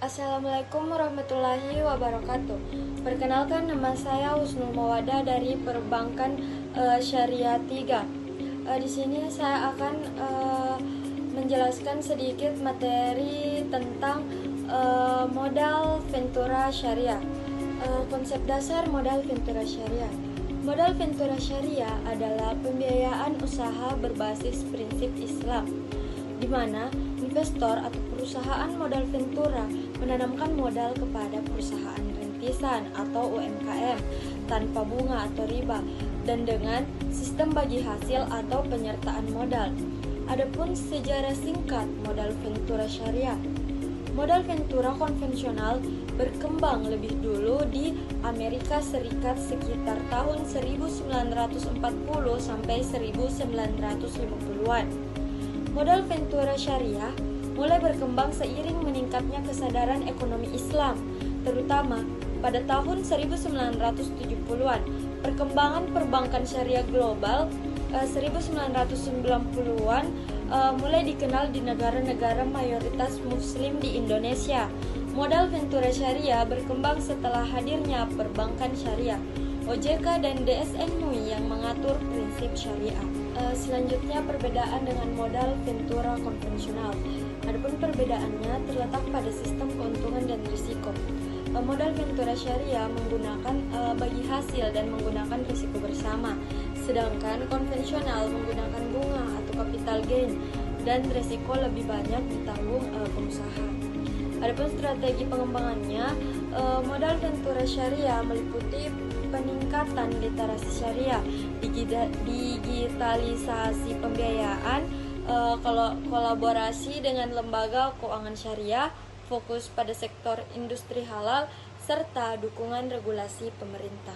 Assalamualaikum warahmatullahi wabarakatuh. Perkenalkan, nama saya Husnul Mawada dari Perbankan Syariah 3. Di sini saya akan menjelaskan sedikit materi tentang modal Ventura Syariah. Konsep dasar modal Ventura Syariah. Modal Ventura Syariah adalah pembiayaan usaha berbasis prinsip Islam, di mana investor atau perusahaan modal Ventura menanamkan modal kepada perusahaan rintisan atau UMKM tanpa bunga atau riba dan dengan sistem bagi hasil atau penyertaan modal. Adapun sejarah singkat modal Ventura Syariah. Modal Ventura konvensional berkembang lebih dulu di Amerika Serikat sekitar tahun 1940 sampai 1950-an. Modal Ventura Syariah mulai berkembang seiring meningkatnya kesadaran ekonomi Islam, terutama pada tahun 1970-an. Perkembangan perbankan syariah global 1990-an mulai dikenal di negara-negara mayoritas muslim di Indonesia. Modal Ventura Syariah berkembang setelah hadirnya perbankan syariah, OJK dan DSN MUI yang mengatur prinsip syariah. Selanjutnya, perbedaan dengan modal Ventura konvensional. Adapun perbedaannya terletak pada sistem keuntungan dan risiko. Modal Ventura Syariah menggunakan bagi hasil dan menggunakan risiko bersama, sedangkan konvensional menggunakan bunga atau capital gain dan risiko lebih banyak ditanggung pengusaha. Adapun strategi pengembangannya, modal Ventura Syariah meliputi peningkatan literasi syariah, digitalisasi pembiayaan, kolaborasi dengan lembaga keuangan syariah, fokus pada sektor industri halal, serta dukungan regulasi pemerintah.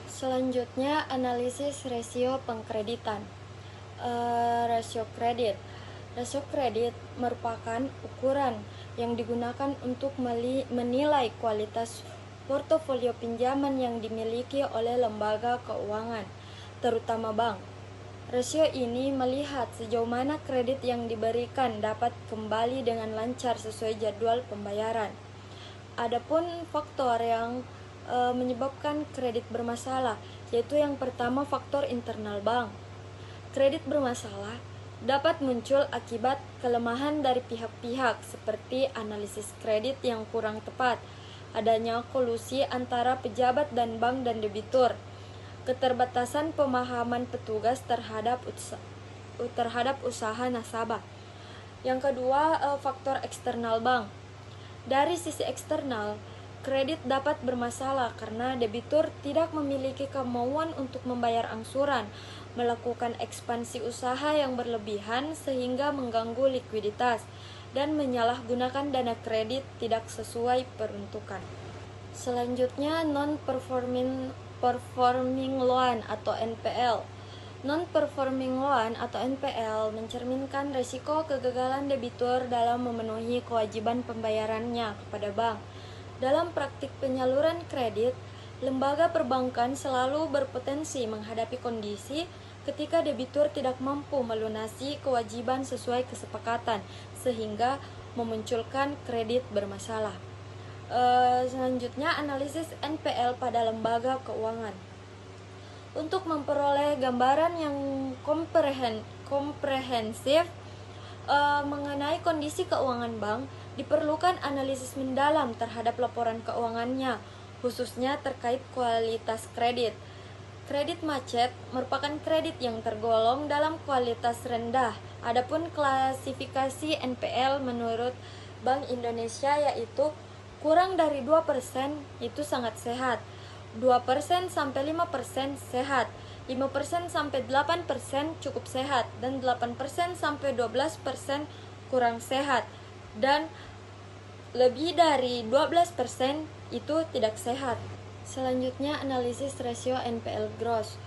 Selanjutnya, analisis rasio pengkreditan. Rasio kredit. Rasio kredit merupakan ukuran yang digunakan untuk menilai kualitas portofolio pinjaman yang dimiliki oleh lembaga keuangan, terutama bank. Rasio ini melihat sejauh mana kredit yang diberikan dapat kembali dengan lancar sesuai jadwal pembayaran. Adapun faktor yang menyebabkan kredit bermasalah, yaitu yang pertama faktor internal bank. Kredit bermasalah dapat muncul akibat kelemahan dari pihak-pihak seperti analisis kredit yang kurang tepat, adanya kolusi antara pejabat dan bank dan debitur, keterbatasan pemahaman petugas terhadap usaha nasabah. Yang kedua, faktor eksternal bank. Dari sisi eksternal, kredit dapat bermasalah karena debitur tidak memiliki kemauan untuk membayar angsuran, melakukan ekspansi usaha yang berlebihan sehingga mengganggu likuiditas, dan menyalahgunakan dana kredit tidak sesuai peruntukan. Selanjutnya, non-performing loan atau NPL. Non-performing loan atau NPL mencerminkan risiko kegagalan debitur dalam memenuhi kewajiban pembayarannya kepada bank. Dalam praktik penyaluran kredit, lembaga perbankan selalu berpotensi menghadapi kondisi ketika debitur tidak mampu melunasi kewajiban sesuai kesepakatan, sehingga memunculkan kredit bermasalah. Selanjutnya, analisis NPL pada lembaga keuangan. Untuk memperoleh gambaran yang komprehensif mengenai kondisi keuangan bank, diperlukan analisis mendalam terhadap laporan keuangannya, khususnya terkait kualitas kredit. Kredit macet merupakan kredit yang tergolong dalam kualitas rendah. Adapun klasifikasi NPL menurut Bank Indonesia yaitu kurang dari 2% itu sangat sehat, 2% sampai 5% sehat, 5% sampai 8% cukup sehat, dan 8% sampai 12% kurang sehat, dan lebih dari 12% itu tidak sehat. Selanjutnya, analisis rasio NPL gross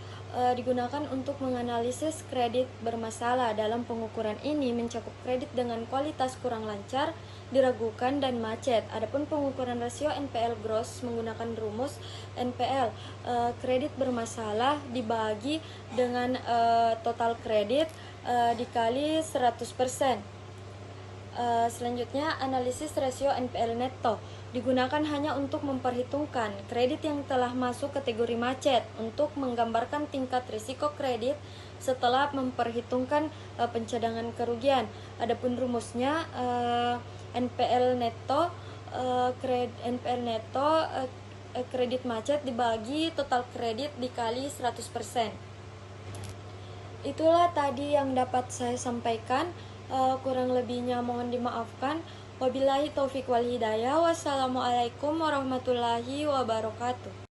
digunakan untuk menganalisis kredit bermasalah. Dalam pengukuran ini mencakup kredit dengan kualitas kurang lancar, diragukan, dan macet. Adapun pengukuran rasio NPL gross menggunakan rumus NPL, kredit bermasalah dibagi dengan total kredit dikali 100%. Selanjutnya, analisis rasio NPL neto digunakan hanya untuk memperhitungkan kredit yang telah masuk kategori macet untuk menggambarkan tingkat risiko kredit setelah memperhitungkan pencadangan kerugian. Adapun rumusnya, NPL neto kredit macet dibagi total kredit dikali 100%. Itulah tadi yang dapat saya sampaikan. Kurang lebihnya mohon dimaafkan. Wabillahi taufik wal hidayah. Wassalamualaikum warahmatullahi wabarakatuh.